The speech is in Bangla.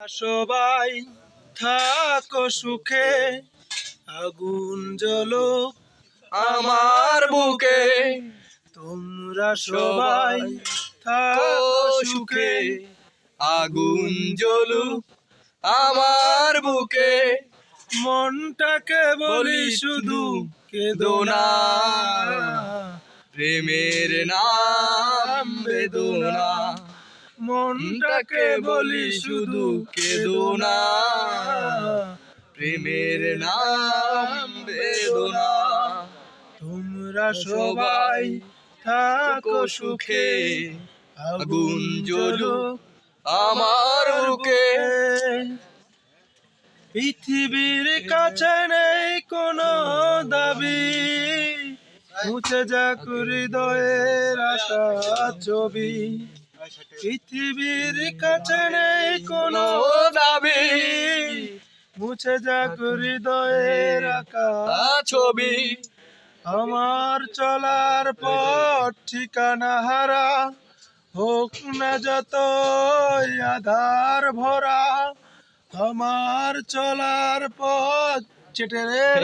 সবাই থাকো সুখে, আগুন জ্বলো আমার বুকে। তোমরা সবাই থাকো সুখে, আগুন জ্বলুক আমার বুকে। মনটাকে বলি শুধু কেঁদো না, প্রেমের নাম বেদনা। মনটাকে বলি শুধু কেঁদো না, প্রেমের নাম বেদনা। তোমরা সবাই থাকো সুখে, আগুন জ্বলুক আমার বুকে। পৃথিবীর কাছে নেই কোনো দাবি, মুছে যাক হৃদয়ের আশা ছবি। পৃথিবীর কাছে নেই কোনো দাবি, মুছে যাক হৃদয়ের আঁকা ছবি। আমার চলার পথ ঠিকানা হারা, হোক না যতই আধার ভরা। আমার চলার পথ চেটের